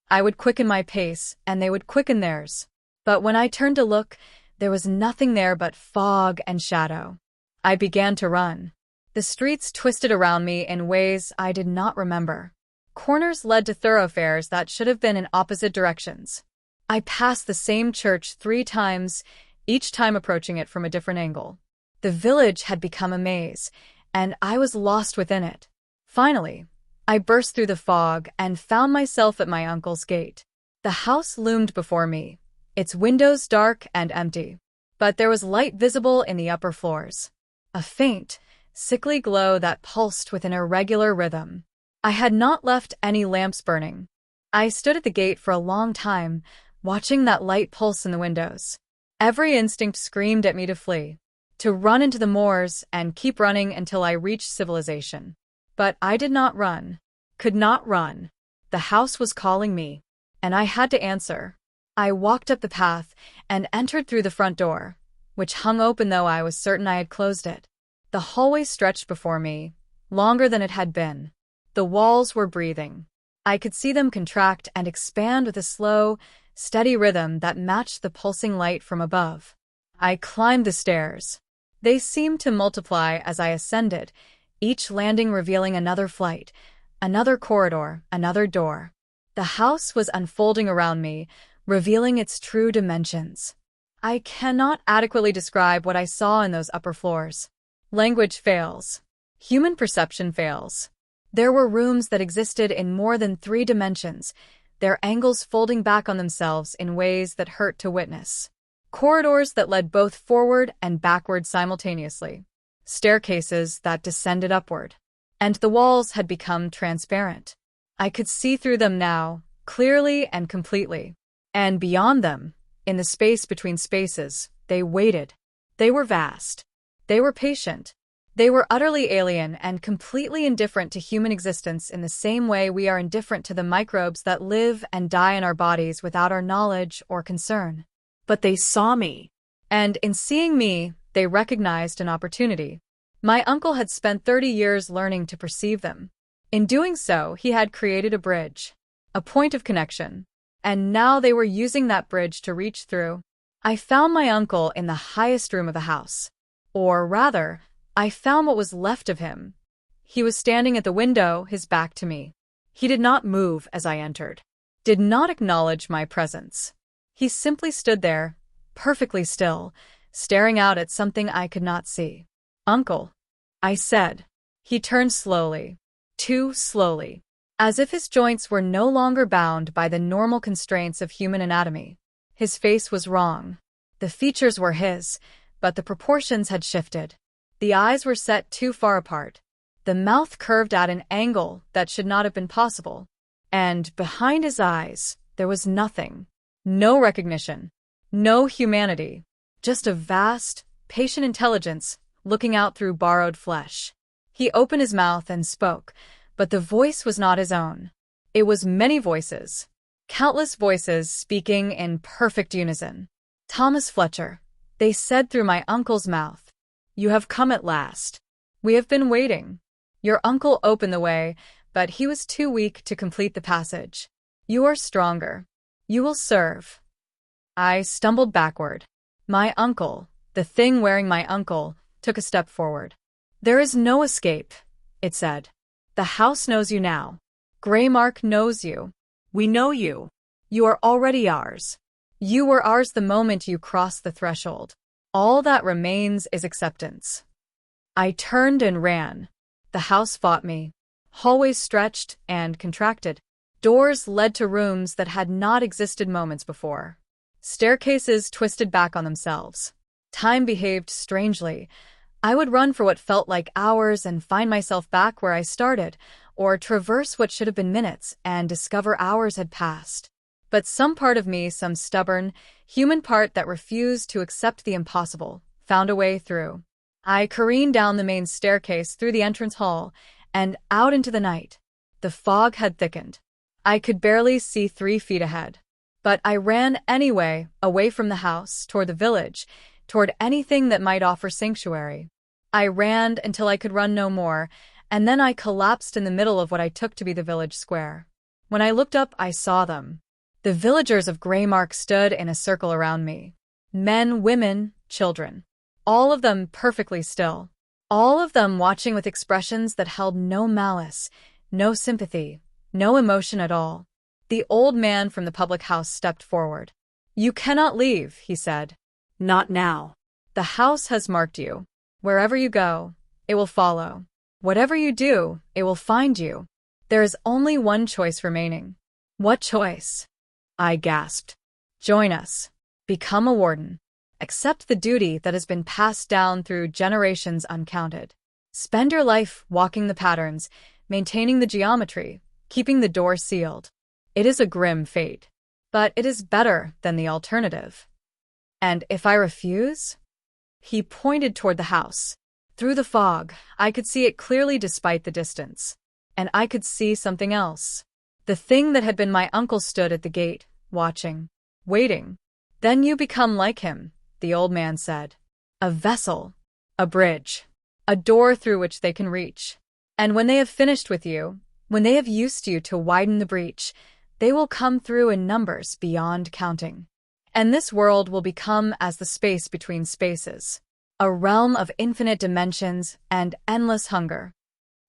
I would quicken my pace and they would quicken theirs. But when I turned to look, there was nothing there but fog and shadow. I began to run. The streets twisted around me in ways I did not remember. Corners led to thoroughfares that should have been in opposite directions. I passed the same church 3 times, each time approaching it from a different angle. The village had become a maze, and I was lost within it. Finally, I burst through the fog and found myself at my uncle's gate. The house loomed before me, its windows dark and empty. But there was light visible in the upper floors. A faint, sickly glow that pulsed with an irregular rhythm. I had not left any lamps burning. I stood at the gate for a long time, watching that light pulse in the windows. Every instinct screamed at me to flee, to run into the moors and keep running until I reached civilization. But I did not run, could not run. The house was calling me, and I had to answer. I walked up the path and entered through the front door, which hung open though I was certain I had closed it. The hallway stretched before me, longer than it had been. The walls were breathing. I could see them contract and expand with a slow, steady rhythm that matched the pulsing light from above. I climbed the stairs. They seemed to multiply as I ascended, each landing revealing another flight, another corridor, another door. The house was unfolding around me, revealing its true dimensions. I cannot adequately describe what I saw in those upper floors. Language fails. Human perception fails. There were rooms that existed in more than 3 dimensions, their angles folding back on themselves in ways that hurt to witness. Corridors that led both forward and backward simultaneously. Staircases that descended upward. And the walls had become transparent. I could see through them now, clearly and completely. And beyond them, in the space between spaces, they waited. They were vast. They were patient. They were utterly alien and completely indifferent to human existence in the same way we are indifferent to the microbes that live and die in our bodies without our knowledge or concern. But they saw me. And in seeing me, they recognized an opportunity. My uncle had spent 30 years learning to perceive them. In doing so, he had created a bridge, a point of connection. And now they were using that bridge to reach through. I found my uncle in the highest room of the house. Or rather, I found what was left of him. He was standing at the window, his back to me. He did not move as I entered, did not acknowledge my presence. He simply stood there, perfectly still, staring out at something I could not see. "Uncle," I said. He turned slowly, too slowly, as if his joints were no longer bound by the normal constraints of human anatomy. His face was wrong. The features were his, but the proportions had shifted. The eyes were set too far apart. The mouth curved at an angle that should not have been possible. And behind his eyes, there was nothing. No recognition. No humanity. Just a vast, patient intelligence looking out through borrowed flesh. He opened his mouth and spoke, but the voice was not his own. It was many voices. Countless voices speaking in perfect unison. "Thomas Fletcher," they said through my uncle's mouth. "You have come at last. We have been waiting." Your uncle opened the way, but he was too weak to complete the passage. "You are stronger. You will serve." I stumbled backward. My uncle, the thing wearing my uncle, took a step forward. "There is no escape," it said. "The house knows you now. Greymark knows you. We know you. You are already ours. You were ours the moment you crossed the threshold. All that remains is acceptance." I turned and ran. The house fought me. Hallways stretched and contracted. Doors led to rooms that had not existed moments before. Staircases twisted back on themselves. Time behaved strangely. I would run for what felt like hours and find myself back where I started, or traverse what should have been minutes and discover hours had passed. But some part of me, some stubborn, human part that refused to accept the impossible, found a way through. I careened down the main staircase through the entrance hall and out into the night. The fog had thickened. I could barely see 3 feet ahead. But I ran anyway, away from the house, toward the village, toward anything that might offer sanctuary. I ran until I could run no more, and then I collapsed in the middle of what I took to be the village square. When I looked up, I saw them. The villagers of Greymark stood in a circle around me. Men, women, children. All of them perfectly still. All of them watching with expressions that held no malice, no sympathy, no emotion at all. The old man from the public house stepped forward. "You cannot leave," he said. "Not now. The house has marked you. Wherever you go, it will follow. Whatever you do, it will find you. There is only one choice remaining." "What choice?" I gasped. "Join us. Become a warden. Accept the duty that has been passed down through generations uncounted. Spend your life walking the patterns, maintaining the geometry, keeping the door sealed. It is a grim fate, but it is better than the alternative." "And if I refuse?" He pointed toward the house. Through the fog, I could see it clearly despite the distance. And I could see something else. The thing that had been my uncle stood at the gate, watching, waiting. "Then you become like him," the old man said. "A vessel, a bridge, a door through which they can reach. And when they have finished with you, when they have used you to widen the breach, they will come through in numbers beyond counting. And this world will become as the space between spaces, a realm of infinite dimensions and endless hunger."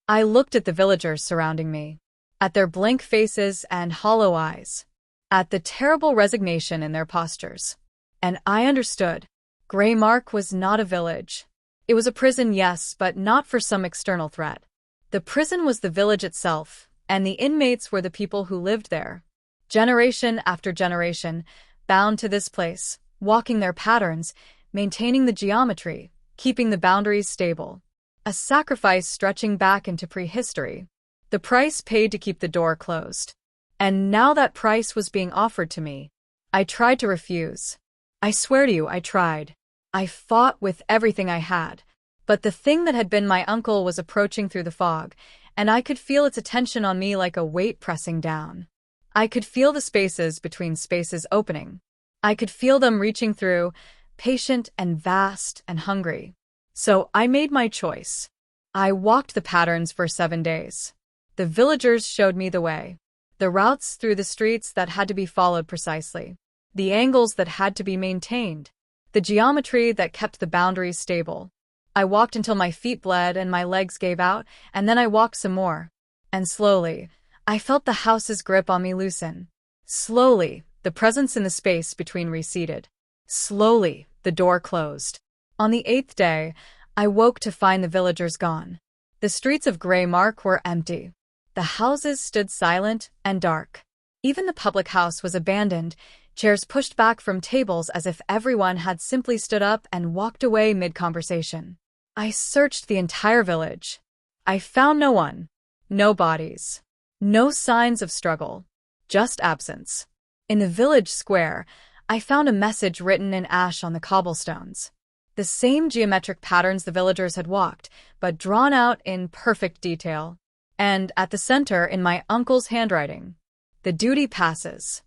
I looked at the villagers surrounding me, at their blank faces and hollow eyes, at the terrible resignation in their postures. And I understood. Greymark was not a village. It was a prison, yes, but not for some external threat. The prison was the village itself, and the inmates were the people who lived there. Generation after generation, bound to this place, walking their patterns, maintaining the geometry, keeping the boundaries stable. A sacrifice stretching back into prehistory. The price paid to keep the door closed. And now that price was being offered to me. I tried to refuse. I swear to you, I tried. I fought with everything I had. But the thing that had been my uncle was approaching through the fog, and I could feel its attention on me like a weight pressing down. I could feel the spaces between spaces opening. I could feel them reaching through, patient and vast and hungry. So I made my choice. I walked the patterns for 7 days. The villagers showed me the way. The routes through the streets that had to be followed precisely. The angles that had to be maintained. The geometry that kept the boundaries stable. I walked until my feet bled and my legs gave out, and then I walked some more. And slowly, I felt the house's grip on me loosen. Slowly, the presence in the space between receded. Slowly, the door closed. On the 8th day, I woke to find the villagers gone. The streets of Greymark were empty. The houses stood silent and dark. Even the public house was abandoned, chairs pushed back from tables as if everyone had simply stood up and walked away mid-conversation. I searched the entire village. I found no one. No bodies. No signs of struggle. Just absence. In the village square, I found a message written in ash on the cobblestones. The same geometric patterns the villagers had walked, but drawn out in perfect detail. And at the center, in my uncle's handwriting, "The duty passes."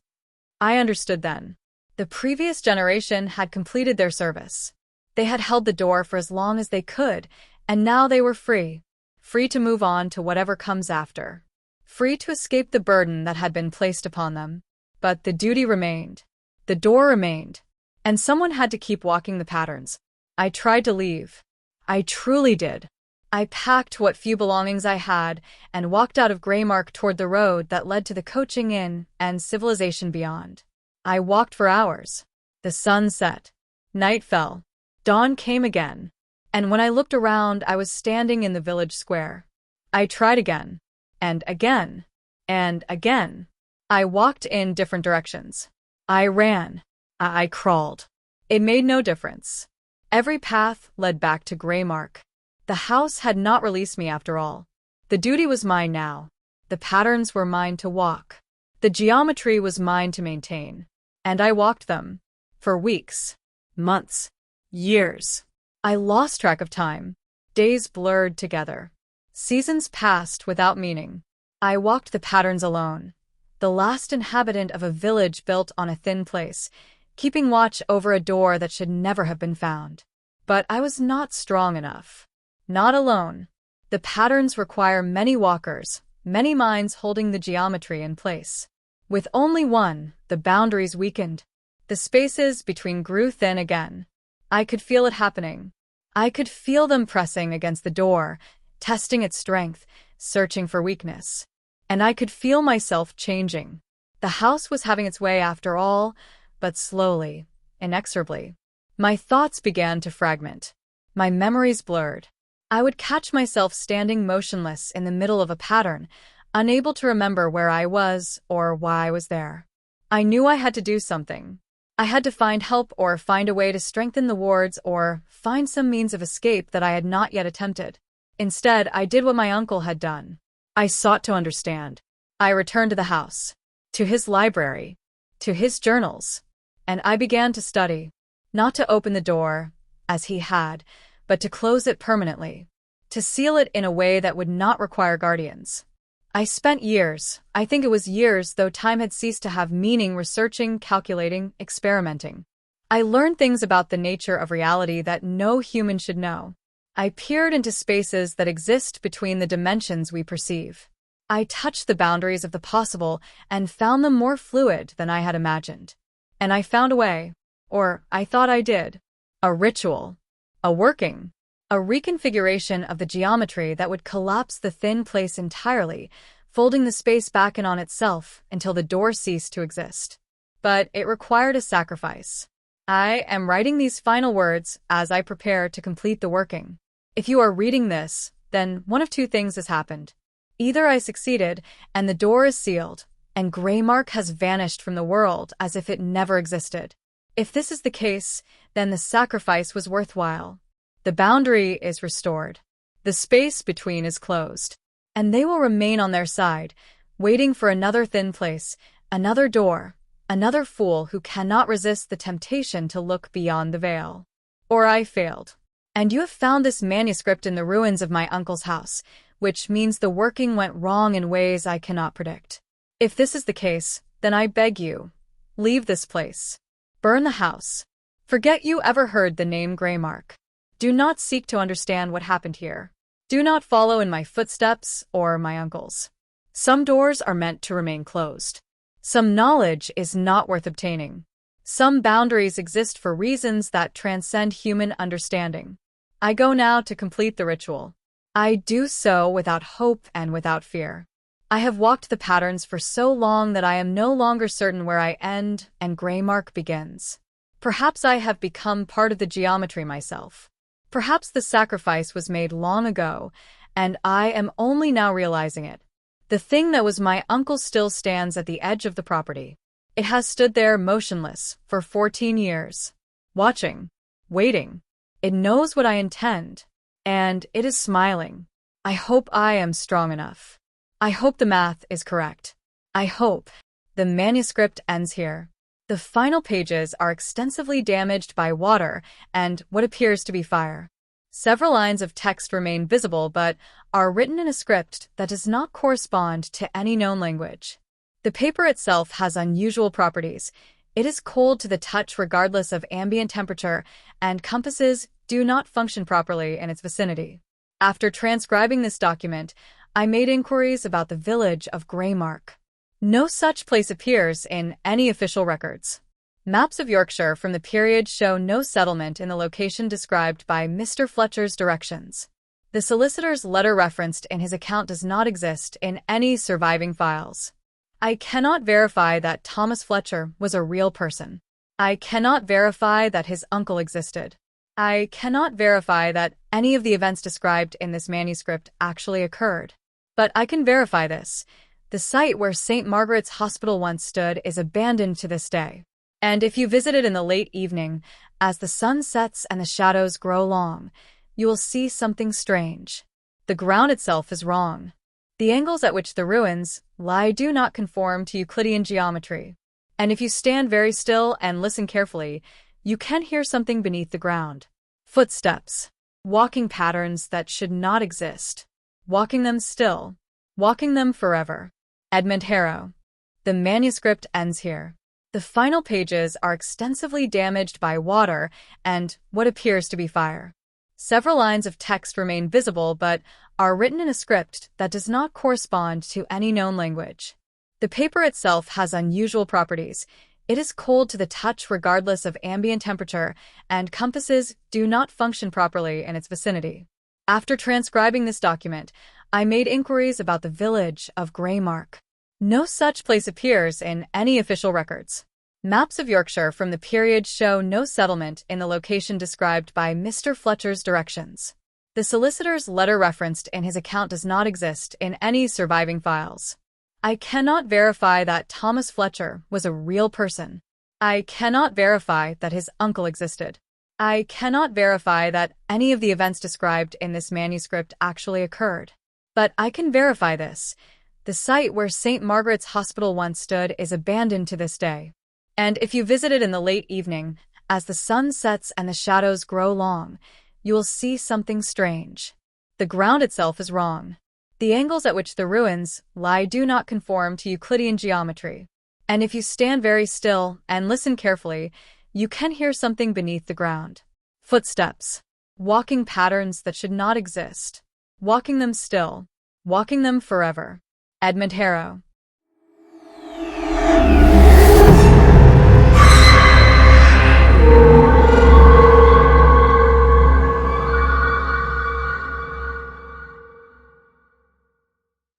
I understood then. The previous generation had completed their service. They had held the door for as long as they could, and now they were free. Free to move on to whatever comes after. Free to escape the burden that had been placed upon them. But the duty remained. The door remained. And someone had to keep walking the patterns. I tried to leave. I truly did. I packed what few belongings I had and walked out of Greymark toward the road that led to the coaching inn and civilization beyond. I walked for hours. The sun set. Night fell. Dawn came again. And when I looked around, I was standing in the village square. I tried again. And again. And again. I walked in different directions. I ran. I crawled. It made no difference. Every path led back to Greymark. The house had not released me after all. The duty was mine now. The patterns were mine to walk. The geometry was mine to maintain. And I walked them. For weeks. Months. Years. I lost track of time. Days blurred together. Seasons passed without meaning. I walked the patterns alone. the last inhabitant of a village built on a thin place, keeping watch over a door that should never have been found. But I was not strong enough. Not alone. The patterns require many walkers, many minds holding the geometry in place. With only one, the boundaries weakened. The spaces between grew thin again. I could feel it happening. I could feel them pressing against the door, testing its strength, searching for weakness. And I could feel myself changing. The house was having its way after all, but slowly, inexorably. My thoughts began to fragment. My memories blurred. I would catch myself standing motionless in the middle of a pattern, unable to remember where I was or why I was there. I knew I had to do something. I had to find help or find a way to strengthen the wards or find some means of escape that I had not yet attempted. Instead, I did what my uncle had done. I sought to understand. I returned to the house, to his library, to his journals, and I began to study. Not to open the door, as he had, but to close it permanently, to seal it in a way that would not require guardians. I spent years, I think it was years though time had ceased to have meaning, researching, calculating, experimenting. I learned things about the nature of reality that no human should know. I peered into spaces that exist between the dimensions we perceive. I touched the boundaries of the possible and found them more fluid than I had imagined. And I found a way, or I thought I did. A ritual. A working. A reconfiguration of the geometry that would collapse the thin place entirely, folding the space back in on itself until the door ceased to exist. But it required a sacrifice. I am writing these final words as I prepare to complete the working. If you are reading this, then one of two things has happened. Either I succeeded, and the door is sealed, and Greymark has vanished from the world as if it never existed. If this is the case, then the sacrifice was worthwhile. The boundary is restored. The space between is closed. And they will remain on their side, waiting for another thin place, another door, another fool who cannot resist the temptation to look beyond the veil. Or I failed. And you have found this manuscript in the ruins of my uncle's house, which means the working went wrong in ways I cannot predict. If this is the case, then I beg you, leave this place. Burn the house. Forget you ever heard the name Greymark. Do not seek to understand what happened here. Do not follow in my footsteps or my uncle's. Some doors are meant to remain closed. Some knowledge is not worth obtaining. Some boundaries exist for reasons that transcend human understanding. I go now to complete the ritual. I do so without hope and without fear. I have walked the patterns for so long that I am no longer certain where I end and Greymark begins. Perhaps I have become part of the geometry myself. Perhaps the sacrifice was made long ago, and I am only now realizing it. The thing that was my uncle still stands at the edge of the property. It has stood there motionless for 14 years, watching, waiting. It knows what I intend, and it is smiling. I hope I am strong enough. I hope the math is correct. I hope. The manuscript ends here. The final pages are extensively damaged by water and what appears to be fire. Several lines of text remain visible but are written in a script that does not correspond to any known language. The paper itself has unusual properties. It is cold to the touch regardless of ambient temperature, and compasses do not function properly in its vicinity. After transcribing this document, I made inquiries about the village of Greymark. No such place appears in any official records. Maps of Yorkshire from the period show no settlement in the location described by Mr. Fletcher's directions. The solicitor's letter referenced in his account does not exist in any surviving files. I cannot verify that Thomas Fletcher was a real person. I cannot verify that his uncle existed. I cannot verify that any of the events described in this manuscript actually occurred. But I can verify this. The site where St. Margaret's Hospital once stood is abandoned to this day. And if you visit it in the late evening, as the sun sets and the shadows grow long, you will see something strange. The ground itself is wrong. The angles at which the ruins lie do not conform to Euclidean geometry. And if you stand very still and listen carefully, you can hear something beneath the ground. Footsteps. Walking patterns that should not exist. Walking them still. Walking them forever. Edmund Harrow. The manuscript ends here. The final pages are extensively damaged by water and what appears to be fire. Several lines of text remain visible but are written in a script that does not correspond to any known language. The paper itself has unusual properties. It is cold to the touch regardless of ambient temperature, and compasses do not function properly in its vicinity. After transcribing this document, I made inquiries about the village of Greymark. No such place appears in any official records. Maps of Yorkshire from the period show no settlement in the location described by Mr. Fletcher's directions. The solicitor's letter referenced in his account does not exist in any surviving files. I cannot verify that Thomas Fletcher was a real person. I cannot verify that his uncle existed. I cannot verify that any of the events described in this manuscript actually occurred. But I can verify this. The site where St. Margaret's Hospital once stood is abandoned to this day. And if you visit it in the late evening, as the sun sets and the shadows grow long, you will see something strange. The ground itself is wrong. The angles at which the ruins lie do not conform to Euclidean geometry. And if you stand very still and listen carefully, you can hear something beneath the ground. Footsteps. Walking patterns that should not exist. Walking them still. Walking them forever. Edmund Harrow.